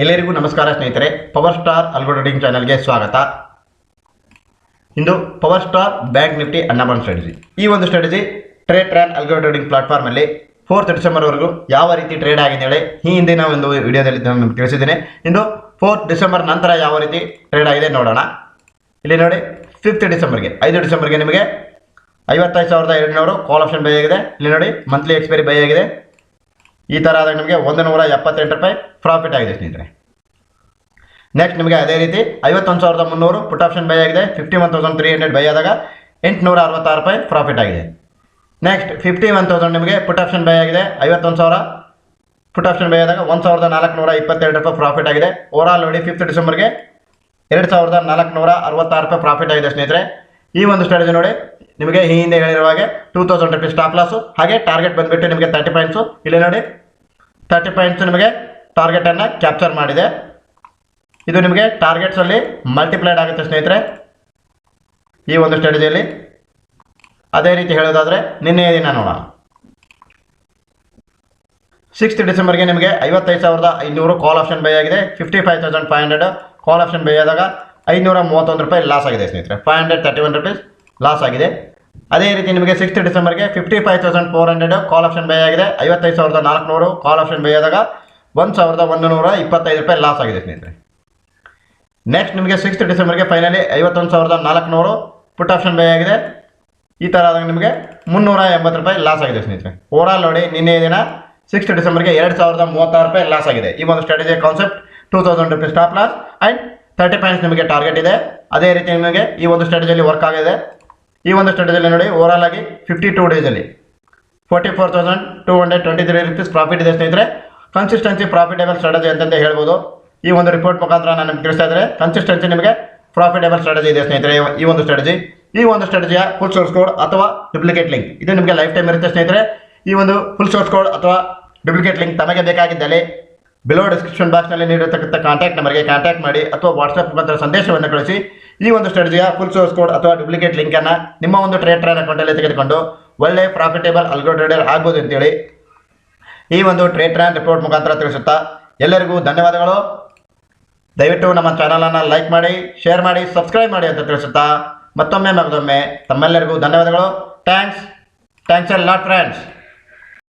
ಎಲ್ಲರಿಗೂ ನಮಸ್ಕಾರ ಸ್ನೇಹಿತರೆ. ಪವರ್ ಸ್ಟಾರ್ ಅಲ್ಗೋ ಟ್ರೇಡಿಂಗ್ ಚಾನಲ್ಗೆ ಸ್ವಾಗತ. ಇಂದು power star Bank Nifty Andaman strategy, ಈ ಒಂದು strategy trade algo trading platform ಅಲ್ಲಿ 4th ಡಿಸೆಂಬರ್ವರೆಗೂ ಯಾವ ರೀತಿ ಟ್ರೇಡ್ ಆಗಿದೆ ಹೇಳಿ ಈ ಹಿಂದಿನ ಒಂದು ವಿಡಿಯೋದಲ್ಲಿ ನಿಮಗೆ ತಿಳಿಸಿದ್ದೇನೆ. ಇಂದು 4th ಡಿಸೆಂಬರ್ ನಂತರ ಯಾವ ರೀತಿ ಟ್ರೇಡ್ ಆಗಿದೆ ನೋಡೋಣ. ಇಲ್ಲಿ ನೋಡಿ, 5th ಡಿಸೆಂಬರ್ಗೆ 5 ಡಿಸೆಂಬರ್ಗೆ ನಿಮಗೆ 55,200 ಕಾಲ್ ಆಪ್ಷನ್ ಬೈ ಆಗಿದೆ. ಇಲ್ಲಿ ನೋಡಿ, ಮಂತ್ಲಿ ಎಕ್ಸ್ಪೈರಿ ಬೈ ಆಗಿದೆ. ಈ ಥರ ಆದಾಗ ನಿಮಗೆ 178 ರೂಪಾಯಿ ಪ್ರಾಫಿಟ್ ಆಗಿದೆ ಸ್ನೇಹಿತರೆ. ನೆಕ್ಸ್ಟ್ ನಿಮಗೆ ಅದೇ ರೀತಿ 51,300 ಪುಟ್ ಆಪ್ಷನ್ ಬೈ ಆಗಿದೆ. 51,300 ಬೈ ಆದಾಗ 866 ರೂಪಾಯಿ ಪ್ರಾಫಿಟ್ ಆಗಿದೆ. ನೆಕ್ಸ್ಟ್ 51,000 ನಿಮಗೆ ಪುಟ್ ಆಪ್ಷನ್ ಬೈ ಆಗಿದೆ. 51,000 ಪುಟ್ ಆಪ್ಷನ್ ಬೈ ಆದಾಗ 1,422 ರೂಪಾಯಿ ಪ್ರಾಫಿಟ್ ಆಗಿದೆ. ಓವರಾಲ್ ನೋಡಿ, 5th ಡಿಸೆಂಬರ್ಗೆ 2,466 ರೂಪಾಯಿ ಪ್ರಾಫಿಟ್ ಆಗಿದೆ ಸ್ನೇಹಿತರೆ. ಈ ಒಂದು ಸ್ಟ್ರಾಟಜಿ ನೋಡಿ, ನಿಮಗೆ ಈ ಹಿಂದೆ ಹೇಳಿರುವ ಹಾಗೆ 2,000 ರೂಪೀಸ್ ಸ್ಟಾಪ್ ಲಾಸು, ಹಾಗೆ ಟಾರ್ಗೆಟ್ ಬಂದುಬಿಟ್ಟು ನಿಮಗೆ 30 ಪಾಯಿಂಟ್ಸು. ಇಲ್ಲಿ ನೋಡಿ, 30 ಪಾಯಿಂಟ್ಸು ನಿಮಗೆ ಟಾರ್ಗೆಟನ್ನು ಕ್ಯಾಪ್ಚರ್ ಮಾಡಿದೆ. ಇದು ನಿಮಗೆ ಟಾರ್ಗೆಟ್ಸಲ್ಲಿ ಮಲ್ಟಿಪ್ಲೈಡ್ ಆಗುತ್ತೆ ಸ್ನೇಹಿತರೆ ಈ ಒಂದು ಸ್ಟ್ರಾಟಜಿಯಲ್ಲಿ. ಅದೇ ರೀತಿ ಹೇಳೋದಾದರೆ ನಿನ್ನೆಯ ದಿನ ನೋಡೋಣ. 6th ಡಿಸೆಂಬರ್ಗೆ ನಿಮಗೆ 55,500 ಕಾಲ್ ಆಪ್ಷನ್ ಬೈ ಆಗಿದೆ. 55,500 ಕಾಲ್ ಆಪ್ಷನ್ ಬೈ ಆದಾಗ 531 ರೂಪಾಯಿ ಲಾಸ್ ಆಗಿದೆ ಸ್ನೇಹಿತರೆ. 531 ರೂಪೀಸ್ ಲಾಸ್ ಆಗಿದೆ. ಅದೇ ರೀತಿ ನಿಮಗೆ 6th ಡಿಸೆಂಬರ್ಗೆ 55,400 ಕಾಲ್ ಆಪ್ಷನ್ ಬೈ ಆಗಿದೆ. 55,400 ಕಾಲ್ ಆಪ್ಷನ್ ಬೈ ಆದಾಗ 1,125 ರೂಪಾಯಿ ಲಾಸ್ ಆಗಿದೆ ಸ್ನೇಹಿತರೆ. ನೆಕ್ಸ್ಟ್ ನಿಮಗೆ 6th ಡಿಸೆಂಬರ್ಗೆ ಫೈನಲಿ 51,400 ಪುಟ್ ಆಪ್ಷನ್ ಬೈ ಆಗಿದೆ. ಈ ಥರ ಆದಾಗ ನಿಮಗೆ 380 ರೂಪಾಯಿ ಲಾಸ್ ಆಗಿದೆ ಸ್ನೇಹಿತರೆ. ಓವರಾಲ್ ನೋಡಿ, ನಿನ್ನೆ ದಿನ 6th ಡಿಸೆಂಬರ್ಗೆ 2,036 ರೂಪಾಯಿ ಲಾಸ್ ಆಗಿದೆ. ಈ ಒಂದು strategy concept 2,000 rupees stop loss and 30 points ನಿಮಗೆ ಟಾರ್ಗೆಟ್ ಇದೆ. ಅದೇ ರೀತಿ ನಿಮಗೆ ಈ ಒಂದು ಸ್ಟ್ರಾಟಜಿಯಲ್ಲಿ ವರ್ಕ್ ಆಗಿದೆ. ಈ ಒಂದು ಸ್ಟ್ರಾಟಜಿಯಲ್ಲಿ ನೋಡಿ, ಓವರಾಲ್ ಆಗಿ 52 ಡೇಸಲ್ಲಿ 44,223 ರೂಪೀಸ್ ಪ್ರಾಫಿಟ್ ಇದೆ ಸ್ನೇಹಿತರೆ. ಕನ್ಸಿಸ್ಟೆನ್ಸಿ ಪ್ರಾಫಿಟೇಬಲ್ ಸ್ಟ್ರಾಟಜಿ ಅಂತಂದೇ ಹೇಳ್ಬೋದು. ಈ ಒಂದು ರಿಪೋರ್ಟ್ ಮುಖಾಂತರ ನಾನು ನಿಮಗೆ ತಿಳಿಸ್ತಾ ಇದ್ದರೆ ಕನ್ಸಿಸ್ಟೆನ್ಸಿ ನಿಮಗೆ ಪ್ರಾಫಿಟೇಬಲ್ ಸ್ಟ್ರಾಟಜಿ ಇದೆ ಸ್ನೇಹಿತರೆ. ಈ ಒಂದು ಸ್ಟ್ರಾಟಜಿಯ ಫುಲ್ ಸೋರ್ಸ್ ಕೋಡ್ ಅಥವಾ ಡುಪ್ಲಿಕೇಟ್ ಲಿಂಕ್ ಇದು ನಿಮಗೆ ಲೈಫ್ ಟೈಮ್ ಇರುತ್ತೆ ಸ್ನೇಹಿತರೆ. ಈ ಒಂದು ಫುಲ್ ಸೋರ್ಸ್ ಕೋಡ್ ಅಥವಾ ಡುಪ್ಲಿಕೇಟ್ ಲಿಂಕ್ ತಮಗೆ ಬೇಕಾಗಿದ್ದಲ್ಲಿ ಬಿಲೋ ಡಿಸ್ಕ್ರಿಪ್ಷನ್ ಬಾಕ್ಸ್ನಲ್ಲಿ ನೀಡಿರತಕ್ಕಂಥ ಕಾಂಟ್ಯಾಕ್ಟ್ ನಂಬರ್ಗೆ ಕಾಂಟ್ಯಾಕ್ಟ್ ಮಾಡಿ ಅಥವಾ ವಾಟ್ಸಪ್ ಮುಖಾಂತರ ಸಂದೇಶವನ್ನು ಕಳಿಸಿ. ಈ ಒಂದು ಸ್ಟ್ರಾಟಜಿಯ ಫುಲ್ ಸೋರ್ಸ್ ಕೋಡ್ ಅಥವಾ ಡುಪ್ಲಿಕೇಟ್ ಲಿಂಕನ್ನು ನಿಮ್ಮ ಒಂದು ಟ್ರೇಡರ್ ಅಕೌಂಟಲ್ಲಿ ತೆಗೆದುಕೊಂಡು ಒಳ್ಳೆ ಪ್ರಾಫಿಟೇಬಲ್ ಅಲ್ಗೋ ಟ್ರೇಡರ್ ಆಗ್ಬೋದು ಅಂತೇಳಿ ಈ ಒಂದು ಟ್ರೇಡ್ ರಿಪೋರ್ಟ್ ಮುಖಾಂತರ ತಿಳಿಸುತ್ತಾ ಎಲ್ಲರಿಗೂ ಧನ್ಯವಾದಗಳು. ದಯವಿಟ್ಟು ನಮ್ಮ ಚಾನಲನ್ನು ಲೈಕ್ ಮಾಡಿ, ಶೇರ್ ಮಾಡಿ, ಸಬ್ಸ್ಕ್ರೈಬ್ ಮಾಡಿ ಅಂತ ತಿಳಿಸುತ್ತಾ ಮತ್ತೊಮ್ಮೆ ತಮ್ಮೆಲ್ಲರಿಗೂ ಧನ್ಯವಾದಗಳು. Thanks A lot friends.